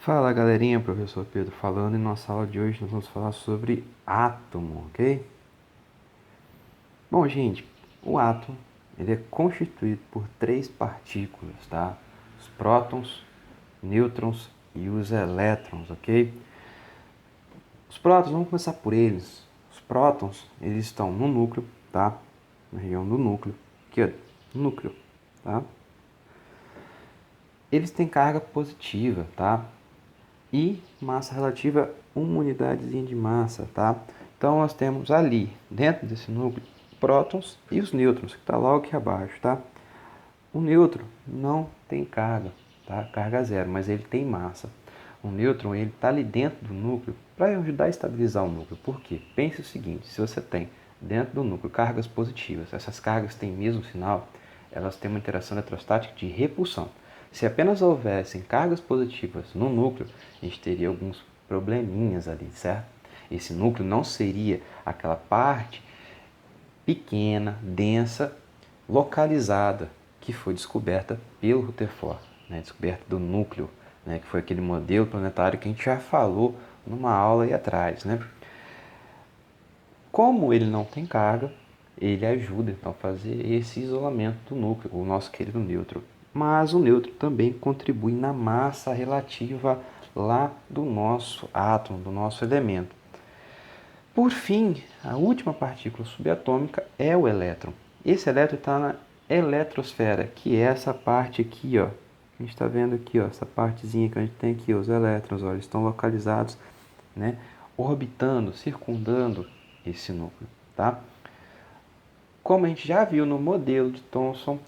Fala galerinha, professor Pedro falando. E nossa aula de hoje nós vamos falar sobre átomo, ok? Bom, gente, o átomo ele é constituído por três partículas, tá? Os prótons, nêutrons e os elétrons, ok? Os prótons, vamos começar por eles. Os prótons, eles estão no núcleo, tá? Na região do núcleo, aqui ó, núcleo, tá? Eles têm carga positiva, tá? E massa relativa, uma unidadezinha de massa, tá? Então nós temos ali, dentro desse núcleo, prótons e os nêutrons, que está logo aqui abaixo, tá? O nêutron não tem carga, tá? Carga zero, mas ele tem massa. O nêutron, ele está ali dentro do núcleo para ajudar a estabilizar o núcleo. Por quê? Pense o seguinte, se você tem dentro do núcleo cargas positivas, essas cargas têm mesmo sinal, elas têm uma interação eletrostática de repulsão. Se apenas houvessem cargas positivas no núcleo, a gente teria alguns probleminhas ali, certo? Esse núcleo não seria aquela parte pequena, densa, localizada, que foi descoberta pelo Rutherford, né? Descoberta do núcleo, né? Que foi aquele modelo planetário que a gente já falou numa aula aí atrás, né? Como ele não tem carga, ele ajuda então a fazer esse isolamento do núcleo, o nosso querido nêutron. Mas o nêutron também contribui na massa relativa lá do nosso átomo, do nosso elemento. Por fim, a última partícula subatômica é o elétron. Esse elétron está na eletrosfera, que é essa parte aqui, ó. A gente está vendo aqui, ó, essa partezinha que a gente tem aqui, os elétrons, ó, eles estão localizados, né, orbitando, circundando esse núcleo, tá? Como a gente já viu no modelo de Thomson,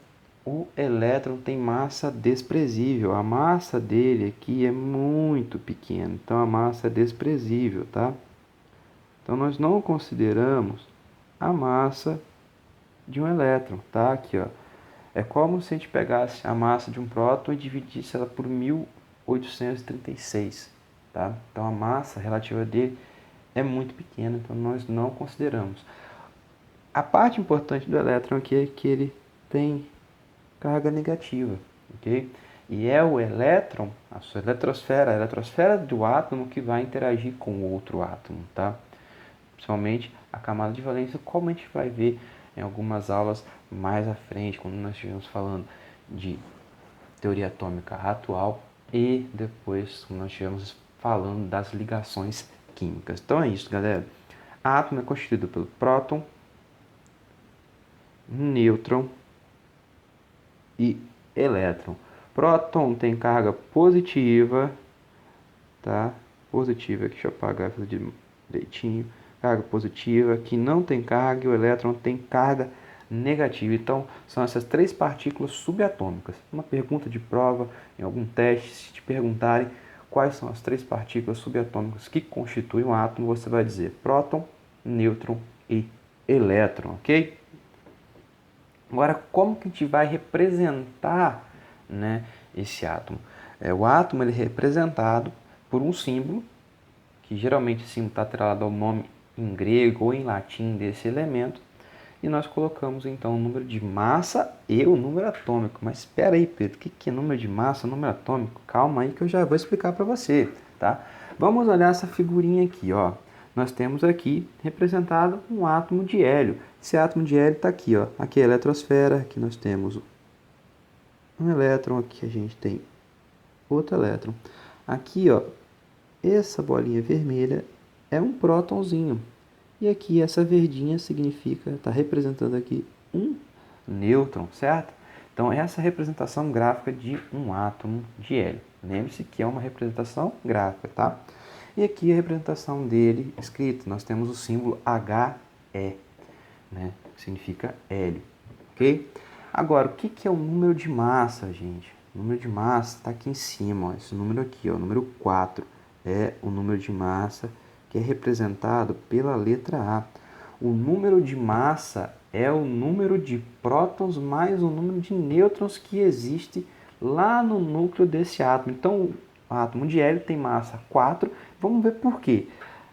o elétron tem massa desprezível. A massa dele aqui é muito pequena, então a massa é desprezível, tá? Então nós não consideramos a massa de um elétron, tá? Aqui, ó. É como se a gente pegasse a massa de um próton e dividisse ela por 1836, tá? Então a massa relativa dele é muito pequena, então nós não consideramos. A parte importante do elétron aqui é que ele tem carga negativa, ok? E é o elétron, a sua eletrosfera, a eletrosfera do átomo que vai interagir com o outro átomo, tá? Principalmente a camada de valência, como a gente vai ver em algumas aulas mais à frente, quando nós estivermos falando de teoria atômica atual e depois quando nós estivermos falando das ligações químicas. Então é isso, galera. A átomo é constituído pelo próton, nêutron e elétron. Próton tem carga positiva, tá? Positiva, deixa eu apagar direitinho. Carga positiva, que não tem carga, e o elétron tem carga negativa. Então, são essas três partículas subatômicas. Uma pergunta de prova, em algum teste, se te perguntarem quais são as três partículas subatômicas que constituem um átomo, você vai dizer próton, nêutron e elétron, ok? Agora, como que a gente vai representar, né, esse átomo? O átomo ele é representado por um símbolo, que geralmente esse símbolo está atrelado ao nome em grego ou em latim desse elemento, e nós colocamos então o número de massa e o número atômico. Mas espera aí, Pedro, o que é número de massa e número atômico? Calma aí que eu já vou explicar para você, tá? Vamos olhar essa figurinha aqui, ó. Nós temos aqui representado um átomo de hélio. Esse átomo de hélio está aqui, ó. Aqui é a eletrosfera, aqui nós temos um elétron, aqui a gente tem outro elétron. Aqui, ó, essa bolinha vermelha é um prótonzinho. E aqui essa verdinha significa, está representando aqui um nêutron, certo? Então essa é a representação gráfica de um átomo de hélio. Lembre-se que é uma representação gráfica, tá? E aqui a representação dele escrito, nós temos o símbolo He, né? Que significa hélio, ok? Agora, o que é o número de massa, gente? O número de massa está aqui em cima, ó, esse número aqui, ó, o número 4 é o número de massa que é representado pela letra A. O número de massa é o número de prótons mais o número de nêutrons que existe lá no núcleo desse átomo. Então, o átomo de hélio tem massa 4. Vamos ver por quê.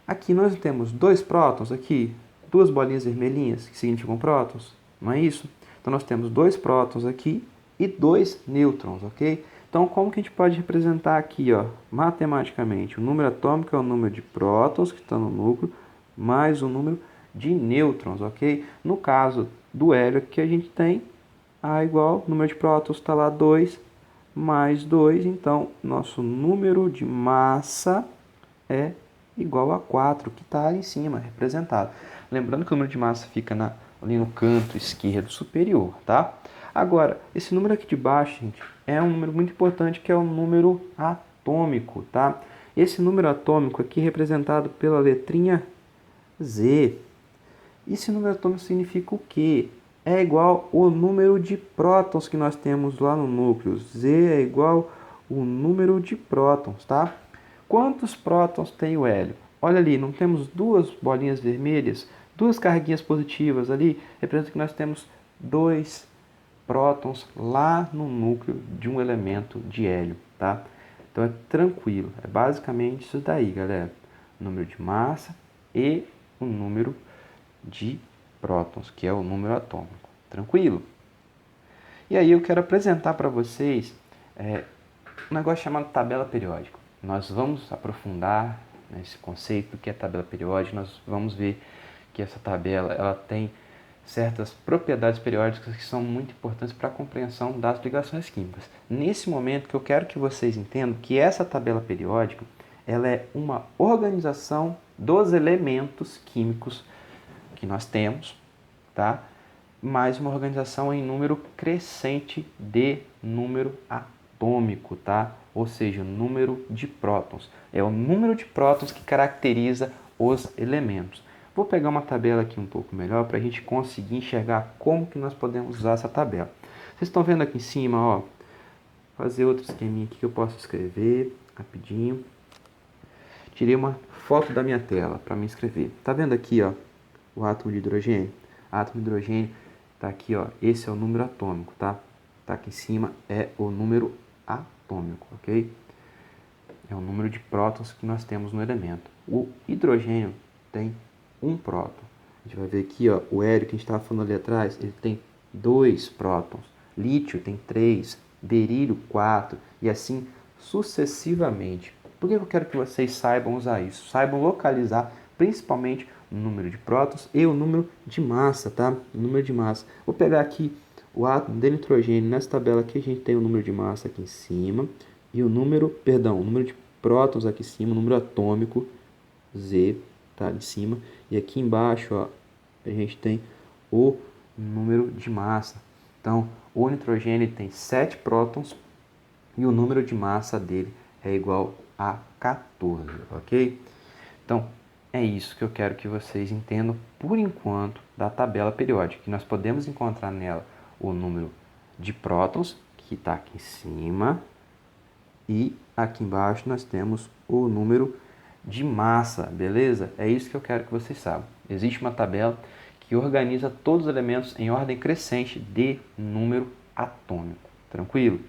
Aqui nós temos dois prótons, aqui, duas bolinhas vermelhinhas que significam prótons, não é isso? Então nós temos dois prótons aqui e dois nêutrons, ok? Então Então, como que a gente pode representar aqui, ó, matematicamente? O número atômico é o número de prótons que estão no núcleo, mais o número de nêutrons, ok? No caso do hélio, que a gente tem A igual, o número de prótons está lá 2, mais 2, então nosso número de massa é igual a 4, que está ali em cima, representado. Lembrando que o número de massa fica ali no canto esquerdo superior, tá? Agora, esse número aqui de baixo, gente, é um número muito importante, que é o número atômico, tá? Esse número atômico aqui é representado pela letrinha Z. Esse número atômico significa o quê? É igual ao número de prótons que nós temos lá no núcleo. Z é igual ao número de prótons, tá? Quantos prótons tem o hélio? Olha ali, não temos duas bolinhas vermelhas, duas carguinhas positivas ali? Representa que nós temos 2 prótons lá no núcleo de um elemento de hélio, tá? Então é tranquilo, é basicamente isso daí, galera. O número de massa e o número de prótons, que é o número atômico. Tranquilo? E aí eu quero apresentar para vocês um negócio chamado tabela periódica. Nós vamos aprofundar nesse conceito do que é tabela periódica, nós vamos ver que essa tabela ela tem certas propriedades periódicas que são muito importantes para a compreensão das ligações químicas. Nesse momento que eu quero que vocês entendam que essa tabela periódica ela é uma organização dos elementos químicos que nós temos, tá? Mais uma organização em número crescente de número atômico, tá? Ou seja, número de prótons. É o número de prótons que caracteriza os elementos. Vou pegar uma tabela aqui um pouco melhor para a gente conseguir enxergar como que nós podemos usar essa tabela. Vocês estão vendo aqui em cima, ó, fazer outro esqueminha aqui que eu posso escrever rapidinho. Tirei uma foto da minha tela para me escrever. Tá vendo aqui, ó, o átomo de hidrogênio? Átomo de hidrogênio tá aqui, ó, esse é o número atômico, tá? Tá aqui em cima é o número atômico, ok? É o número de prótons que nós temos no elemento. O hidrogênio tem um próton. A gente vai ver aqui, ó, o hélio que a gente estava falando ali atrás, ele tem 2 prótons. Lítio tem 3, berílio 4 e assim sucessivamente. Por que eu quero que vocês saibam usar isso? Saibam localizar principalmente o número de prótons e o número de massa, tá? O número de massa. Vou pegar aqui o átomo de nitrogênio. Nessa tabela aqui a gente tem o número de massa aqui em cima e o número de prótons aqui em cima, o número atômico Z, tá, de cima. E aqui embaixo, ó, a gente tem o número de massa. Então, o nitrogênio tem 7 prótons e o número de massa dele é igual a 14, ok? Então, é isso que eu quero que vocês entendam por enquanto da tabela periódica, que nós podemos encontrar nela o número de prótons, que está aqui em cima, e aqui embaixo nós temos o número de massa, beleza? É isso que eu quero que vocês saibam. Existe uma tabela que organiza todos os elementos em ordem crescente de número atômico, tranquilo?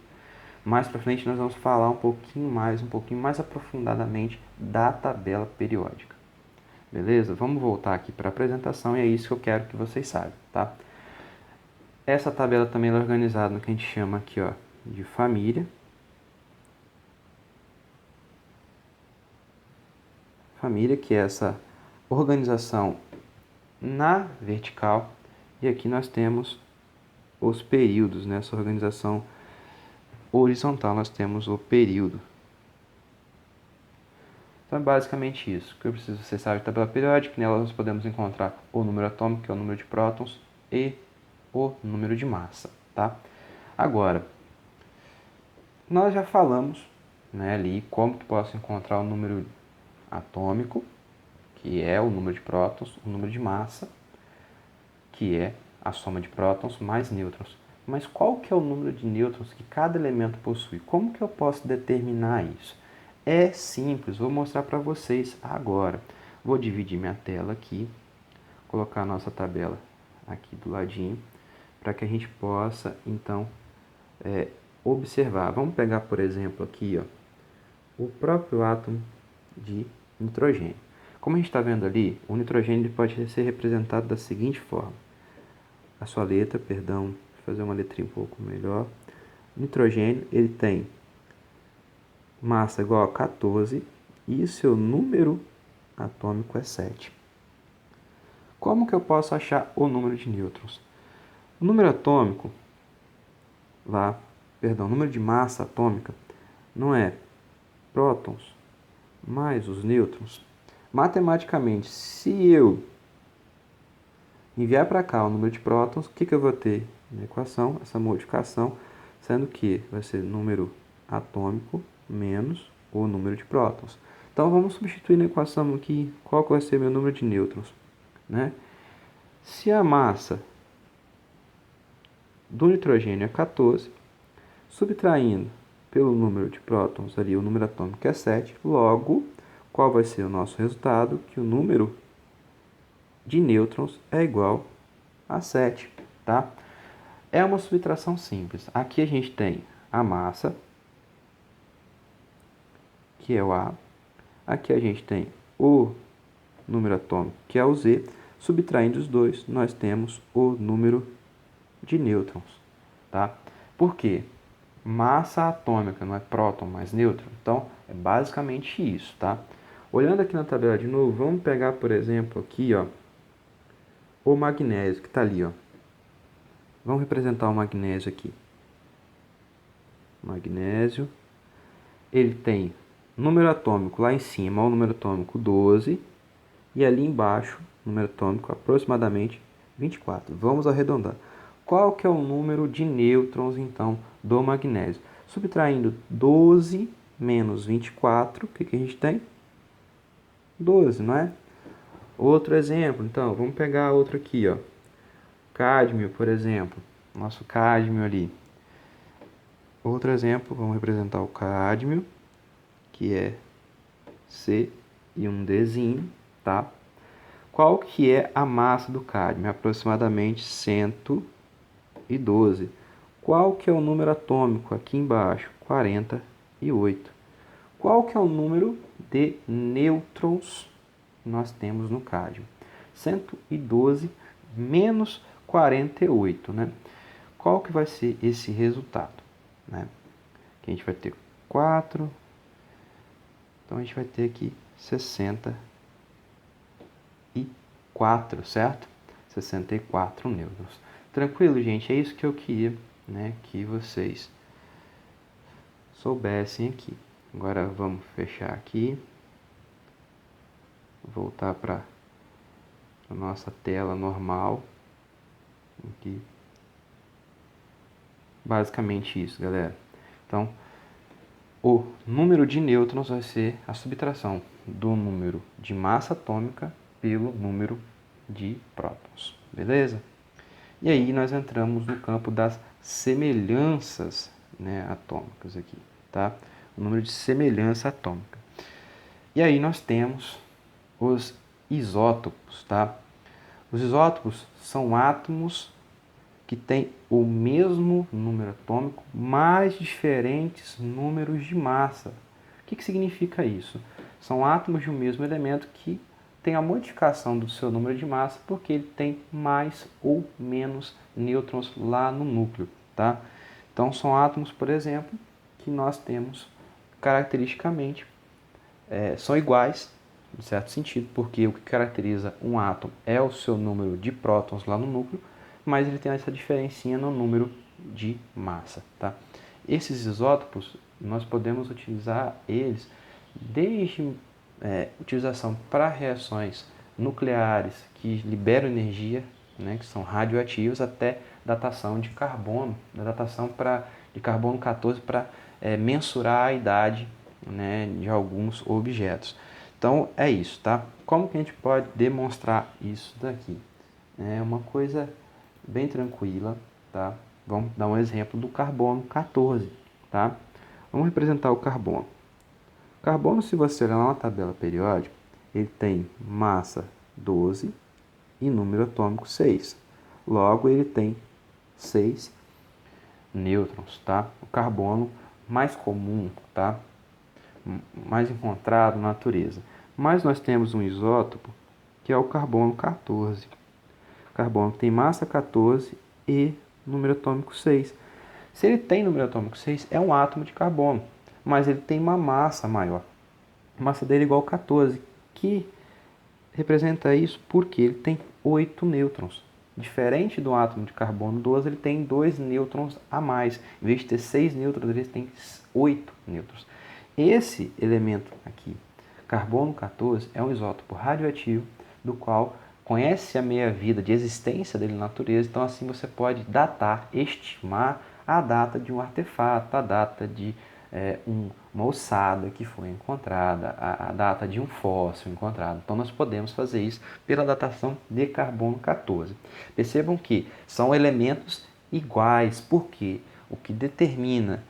Mais para frente nós vamos falar um pouquinho mais aprofundadamente da tabela periódica. Beleza? Vamos voltar aqui para a apresentação e é isso que eu quero que vocês saibam, tá? Essa tabela também é organizada no que a gente chama aqui, ó, de família. Família, que é essa organização na vertical. E aqui nós temos os períodos, nessa organização horizontal nós temos o período. Então é basicamente isso. O que eu preciso você sabe de tabela periódica, nela nós podemos encontrar o número atômico, que é o número de prótons, e o número de massa, tá? Agora, nós já falamos, né, ali como que posso encontrar o número atômico, que é o número de prótons, o número de massa, que é a soma de prótons mais nêutrons. Mas qual que é o número de nêutrons que cada elemento possui? Como que eu posso determinar isso? É simples, vou mostrar para vocês agora. Vou dividir minha tela aqui, colocar a nossa tabela aqui do ladinho, para que a gente possa, então, observar. Vamos pegar, por exemplo, aqui, ó, o próprio átomo de nitrogênio. Como a gente está vendo ali, o nitrogênio pode ser representado da seguinte forma. A sua letra, perdão, vou fazer uma letrinha um pouco melhor. O nitrogênio, ele tem massa igual a 14 e seu número atômico é 7. Como que eu posso achar o número de nêutrons? O número atômico, o número de massa atômica não é prótons mais os nêutrons? Matematicamente, se eu enviar para cá o número de prótons, o que eu vou ter na equação? Essa modificação, sendo que vai ser número atômico menos o número de prótons. Então, vamos substituir na equação aqui qual que vai ser meu número de nêutrons, né? Se a massa do nitrogênio é 14, subtraindo pelo número de prótons ali, o número atômico é 7, logo, qual vai ser o nosso resultado? Que o número de nêutrons é igual a 7, tá? É uma subtração simples. Aqui a gente tem a massa, que é o A. Aqui a gente tem o número atômico, que é o Z. Subtraindo os dois, nós temos o número de nêutrons, tá? Por quê? Massa atômica, não é próton, mas nêutron. Então, é basicamente isso, tá? Olhando aqui na tabela de novo, vamos pegar, por exemplo, aqui, ó, o magnésio, que está ali, ó. Vamos representar o magnésio aqui. Magnésio, ele tem número atômico lá em cima, o número atômico 12, e ali embaixo, número atômico aproximadamente 24. Vamos arredondar. Qual que é o número de nêutrons, então, do magnésio? Subtraindo 12 menos 24, o que a gente tem? 12, não é? Outro exemplo, então, vamos pegar outro aqui, ó. Cádmio, por exemplo. Nosso cádmio ali. Outro exemplo, vamos representar o cádmio, que é C e um Dzinho, tá? Qual que é a massa do cádmio? Aproximadamente 112. Qual que é o número atômico aqui embaixo? 48. Qual que é o número de nêutrons que nós temos no cádmio? 112 menos 48, né? Qual que vai ser esse resultado, né? Que a gente vai ter 4. Então a gente vai ter aqui 64, certo? 64 nêutrons. Tranquilo, gente? É isso que eu queria, né, que vocês soubessem aqui. Agora vamos fechar aqui. Voltar para a nossa tela normal. Aqui. Basicamente isso, galera. Então, o número de nêutrons vai ser a subtração do número de massa atômica pelo número de prótons. Beleza? E aí nós entramos no campo das semelhanças, né, atômicas aqui, tá? O número de semelhança atômica. E aí nós temos os isótopos, tá? Os isótopos são átomos que têm o mesmo número atômico, mas diferentes números de massa. O que significa isso? São átomos de um mesmo elemento que tem a modificação do seu número de massa porque ele tem mais ou menos nêutrons lá no núcleo, tá? Então são átomos, por exemplo, que nós temos caracteristicamente são iguais, em certo sentido, porque o que caracteriza um átomo é o seu número de prótons lá no núcleo, mas ele tem essa diferencinha no número de massa, tá? Esses isótopos, nós podemos utilizar eles desde utilização para reações nucleares que liberam energia, né, que são radioativos, até datação de carbono, datação de carbono 14 para mensurar a idade, né, de alguns objetos. Então é isso, tá? Como que a gente pode demonstrar isso daqui? É uma coisa bem tranquila, tá? Vamos dar um exemplo do carbono 14, tá? Vamos representar o carbono. O carbono, se você olhar na tabela periódica, ele tem massa 12 e número atômico 6. Logo, ele tem 6 nêutrons, tá? O carbono mais comum, tá? Mais encontrado na natureza. Mas nós temos um isótopo que é o carbono 14. O carbono tem massa 14 e número atômico 6. Se ele tem número atômico 6, é um átomo de carbono. mas ele tem uma massa maior. A massa dele é igual a 14, que representa isso porque ele tem 8 nêutrons. Diferente do átomo de carbono 12, ele tem 2 nêutrons a mais. Em vez de ter 6 nêutrons, ele tem 8 nêutrons. Esse elemento aqui, carbono 14, é um isótopo radioativo, do qual conhece a meia-vida de existência dele na natureza. Então, assim, você pode datar, estimar a data de um artefato, a data de uma ossada que foi encontrada, a data de um fóssil encontrado. Então, nós podemos fazer isso pela datação de carbono 14. Percebam que são elementos iguais, porque o que determina,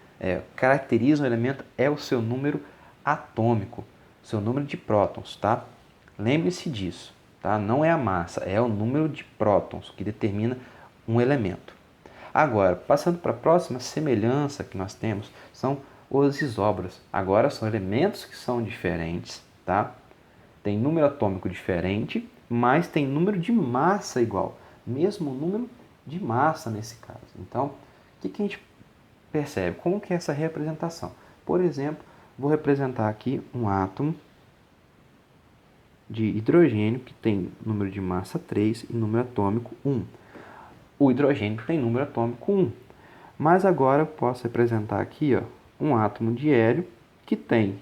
caracteriza um elemento é o seu número atômico, seu número de prótons, tá? Lembre-se disso, tá? Não é a massa, é o número de prótons que determina um elemento. Agora, passando para a próxima semelhança que nós temos, são os isóbaros. Agora são elementos que são diferentes, tá? Tem número atômico diferente, mas tem número de massa igual. Mesmo número de massa nesse caso. Então, o que a gente percebe? Como que é essa representação? Por exemplo, vou representar aqui um átomo de hidrogênio que tem número de massa 3 e número atômico 1. O hidrogênio tem número atômico 1. Mas agora eu posso representar aqui, ó, um átomo de hélio que tem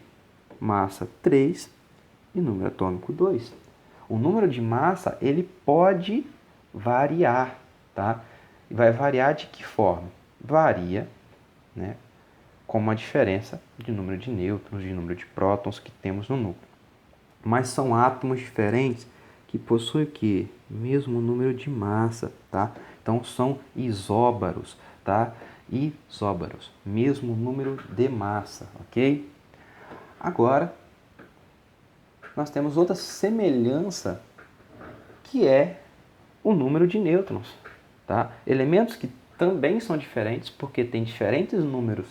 massa 3 e número atômico 2. O número de massa ele pode variar, tá? Vai variar de que forma? Varia, né, com uma diferença de número de nêutrons, de número de prótons que temos no núcleo. Mas são átomos diferentes que possuem o quê? Mesmo número de massa, tá? Então são isóbaros, tá? Isóbaros, mesmo número de massa, ok? Agora, nós temos outra semelhança, que é o número de nêutrons, tá? Elementos que também são diferentes, porque têm diferentes números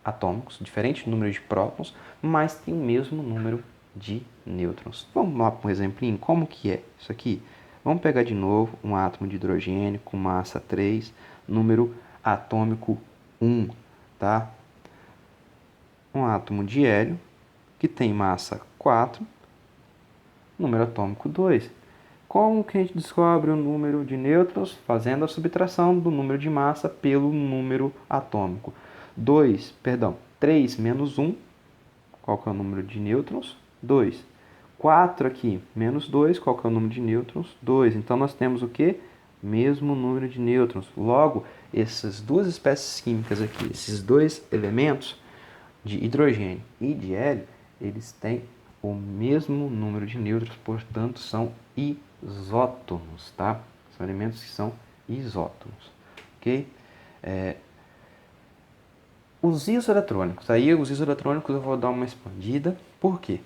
atômicos, diferentes números de prótons, mas têm o mesmo número de nêutrons. Vamos lá para um exemplinho, como que é isso aqui? Vamos pegar de novo um átomo de hidrogênio com massa 3, número atômico 1, tá? Um átomo de hélio que tem massa 4, número atômico 2. Como que a gente descobre o número de nêutrons? Fazendo a subtração do número de massa pelo número atômico. 3 menos 1, qual que é o número de nêutrons? 2. 4 aqui, menos 2, qual que é o número de nêutrons? 2. Então, nós temos o quê? Mesmo número de nêutrons. Logo, essas duas espécies químicas aqui, esses dois elementos, de hidrogênio e de hélio, eles têm o mesmo número de nêutrons, portanto, são isótonos, tá? São elementos que são isótonos, ok? Os isoeletrônicos, aí os isoeletrônicos eu vou dar uma expandida, por quê?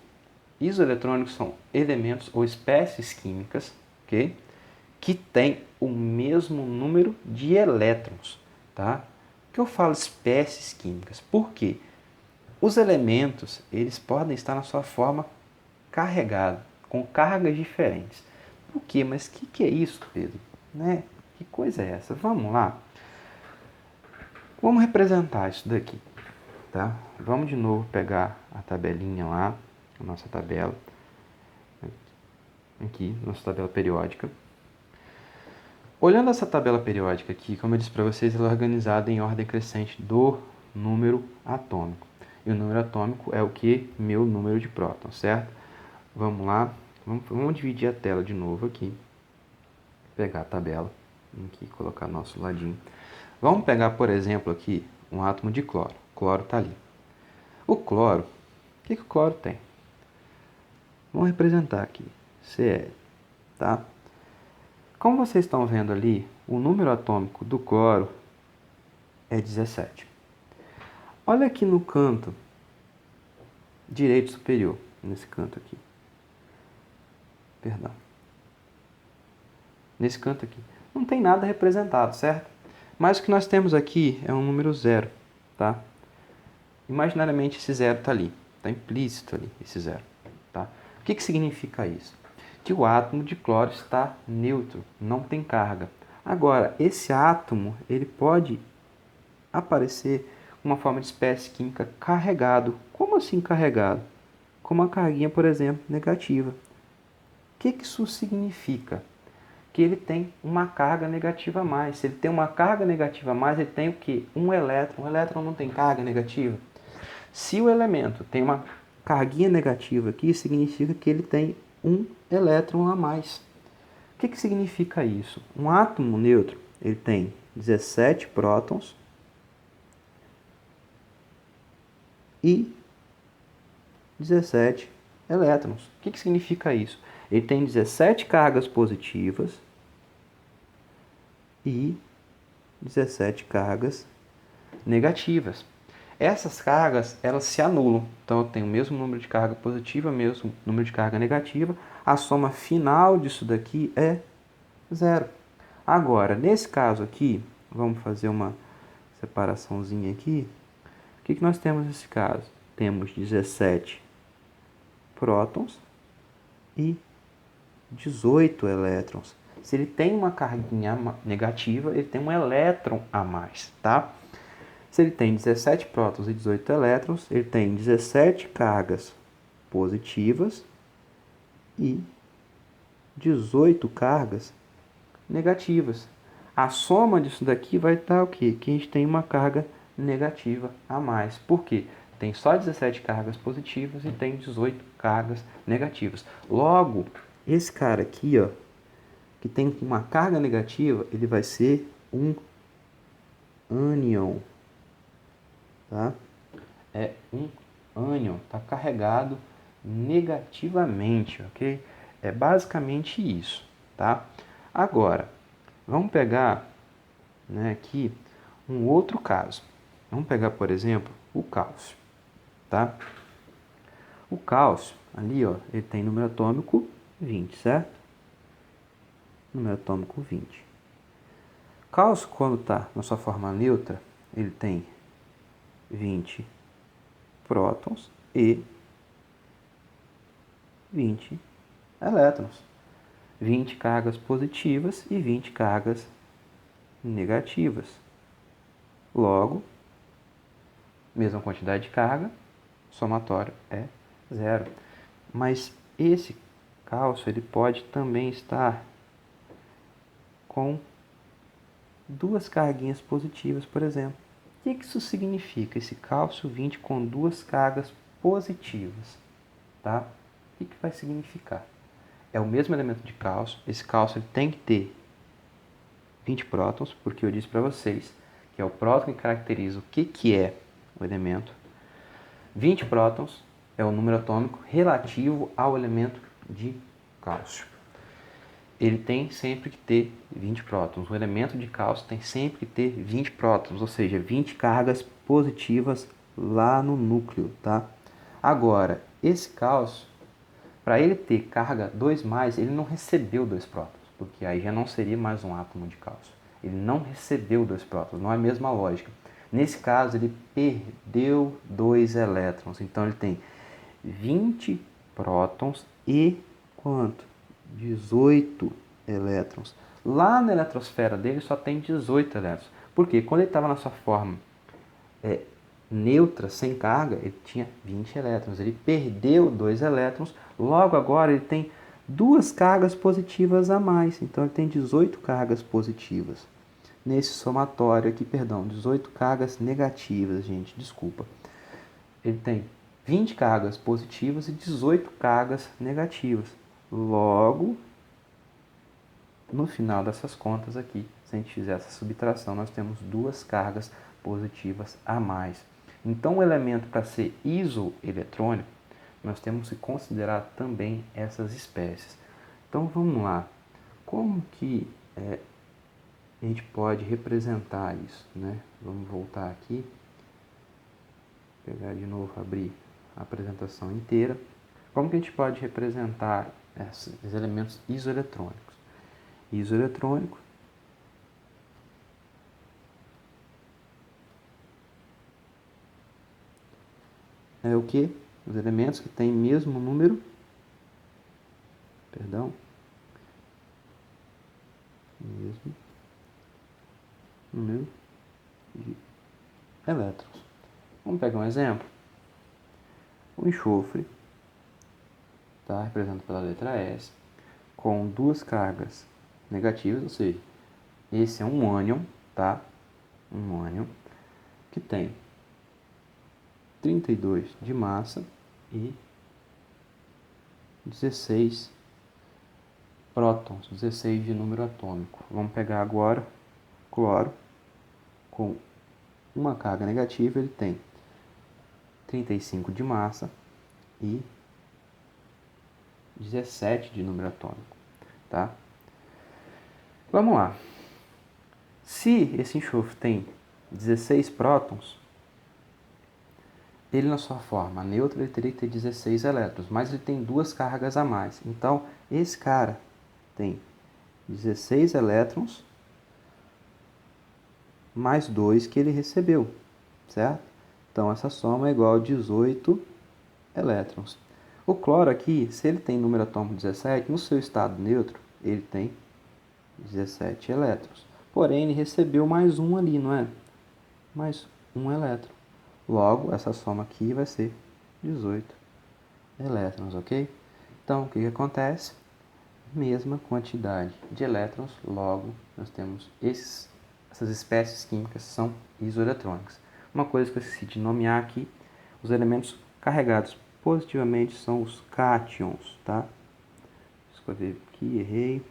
Isoeletrônicos são elementos ou espécies químicas, ok? Que têm o mesmo número de elétrons, tá? Por que eu falo espécies químicas? Por quê? Os elementos, eles podem estar na sua forma carregada, com cargas diferentes. Por quê? Mas o que é isso, Pedro? Né? Que coisa é essa? Vamos lá. Vamos representar isso daqui, tá? Vamos de novo pegar a tabelinha lá, a nossa tabela. Aqui, nossa tabela periódica. Olhando essa tabela periódica aqui, como eu disse para vocês, ela é organizada em ordem crescente do número atômico. E o número atômico é o que? Meu número de prótons, certo? Vamos lá, vamos dividir a tela de novo aqui. Pegar a tabela, aqui, colocar nosso ladinho. Vamos pegar, por exemplo, aqui um átomo de cloro. O cloro está ali. O cloro, o que o cloro tem? Vamos representar aqui, Cl, tá? Como vocês estão vendo ali, o número atômico do cloro é 17. Olha aqui no canto direito superior, nesse canto aqui. Perdão. Nesse canto aqui. Não tem nada representado, certo? Mas o que nós temos aqui é um número 0, tá? Imaginariamente esse 0 está ali. Está implícito ali, esse 0, tá? O que significa isso? Que o átomo de cloro está neutro, não tem carga. Agora, esse átomo, ele pode aparecer uma forma de espécie química carregado. Como assim carregado? Com uma carguinha, por exemplo, negativa. O que isso significa? Que ele tem uma carga negativa a mais. Se ele tem uma carga negativa a mais, ele tem o quê? Um elétron. O elétron não tem carga negativa. Se o elemento tem uma carguinha negativa aqui, significa que ele tem um elétron a mais. O que significa isso? Um átomo neutro, ele tem 17 prótons e 17 elétrons. O que significa isso? Ele tem 17 cargas positivas e 17 cargas negativas. Essas cargas, elas se anulam. Então, eu tenho o mesmo número de carga positiva, mesmo número de carga negativa. A soma final disso daqui é zero. Agora, nesse caso aqui, vamos fazer uma separaçãozinha aqui. O que nós temos nesse caso? Temos 17 prótons e 18 elétrons. Se ele tem uma carguinha negativa, ele tem um elétron a mais, tá? Se ele tem 17 prótons e 18 elétrons, ele tem 17 cargas positivas e 18 cargas negativas. A soma disso daqui vai dar o quê? Que a gente tem uma carga negativa a mais. Por quê? Tem só 17 cargas positivas e tem 18 cargas negativas. Logo, esse cara aqui, ó, que tem uma carga negativa, ele vai ser um ânion, tá? É um ânion, tá carregado negativamente, ok? É basicamente isso, tá? Agora, vamos pegar, né, aqui um outro caso. Vamos pegar, por exemplo, o cálcio, tá? O cálcio, ali, ó, ele tem número atômico 20, certo? Número atômico 20. Cálcio, quando está na sua forma neutra, ele tem 20 prótons e 20 elétrons. 20 cargas positivas e 20 cargas negativas. Logo, mesma quantidade de carga, somatório é zero. Mas esse cálcio ele pode também estar com duas carguinhas positivas, por exemplo. O que isso significa? Esse cálcio 20 com duas cargas positivas, tá? O que vai significar? É o mesmo elemento de cálcio. Esse cálcio ele tem que ter 20 prótons, porque eu disse para vocês que é o próton que caracteriza o que é o elemento. 20 prótons é o número atômico relativo ao elemento de cálcio. Ele tem sempre que ter 20 prótons. O elemento de cálcio tem sempre que ter 20 prótons, ou seja, 20 cargas positivas lá no núcleo, tá? Agora, esse cálcio, para ele ter carga 2+, ele não recebeu 2 prótons, porque aí já não seria mais um átomo de cálcio. Ele não recebeu 2 prótons, não é a mesma lógica. Nesse caso, ele perdeu 2 elétrons, então ele tem 20 prótons e quanto? 18 elétrons. Lá na eletrosfera dele só tem 18 elétrons. Por quê? Quando ele estava na sua forma neutra, sem carga, ele tinha 20 elétrons. Ele perdeu 2 elétrons, logo agora ele tem duas cargas positivas a mais. Então ele tem 18 cargas positivas. Nesse somatório aqui, perdão, 18 cargas negativas, gente, desculpa. Ele tem 20 cargas positivas e 18 cargas negativas. Logo, no final dessas contas aqui, se a gente fizer essa subtração, nós temos duas cargas positivas a mais. Então, o elemento para ser isoeletrônico, nós temos que considerar também essas espécies. Então, vamos lá. Como que a gente pode representar isso, né? Vamos voltar aqui. Pegar de novo, abrir a apresentação inteira. Como que a gente pode representar esses elementos isoeletrônicos? Isoeletrônico é o que? Os elementos que têm mesmo número, mesmo número de elétrons. Vamos pegar um exemplo. O enxofre, tá, representado pela letra S, com duas cargas negativas, ou seja, esse é um ânion, tá? Um ânion que tem 32 de massa e 16 prótons, 16 de número atômico. Vamos pegar agora cloro com uma carga negativa, ele tem 35 de massa e 17 de número atômico, tá? Vamos lá. Se esse enxofre tem 16 prótons, ele na sua forma neutra ele teria que ter 16 elétrons, mas ele tem duas cargas a mais. Então, esse cara tem 16 elétrons mais 2 que ele recebeu, certo? Então, essa soma é igual a 18 elétrons. O cloro aqui, se ele tem número atômico 17, no seu estado neutro, ele tem 17 elétrons. Porém, ele recebeu mais um ali, não é? Mais um elétron. Logo, essa soma aqui vai ser 18 elétrons, ok? Então, o que acontece? Mesma quantidade de elétrons, logo, nós temos essas espécies químicas são isoeletrônicas. Uma coisa que eu esqueci de nomear aqui, os elementos carregados positivamente são os cátions, tá? Escrevi aqui, errei.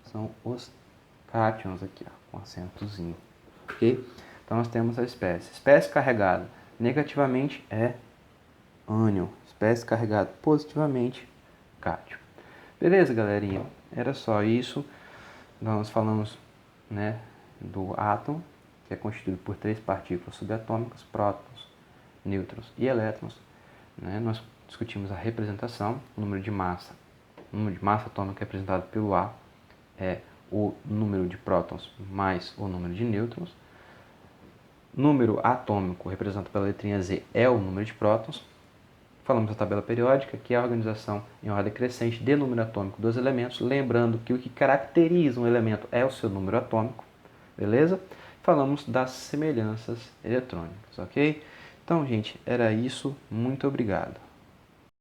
São os cátions aqui, ó, com acentozinho, ok? Então nós temos a espécie. Espécie carregada negativamente é ânion. Espécie carregada positivamente, cátion. Beleza, galerinha? Era só isso. Nós falamos, né, do átomo, que é constituído por 3 partículas subatômicas, prótons, nêutrons e elétrons. Né? Nós discutimos a representação, o número de massa. O número de massa atômica representado pelo A é o número de prótons mais o número de nêutrons. Número atômico, representado pela letrinha Z, é o número de prótons. Falamos da tabela periódica, que é a organização em ordem crescente de número atômico dos elementos, lembrando que o que caracteriza um elemento é o seu número atômico, beleza? Falamos das semelhanças eletrônicas, ok? Então, gente, era isso. Muito obrigado.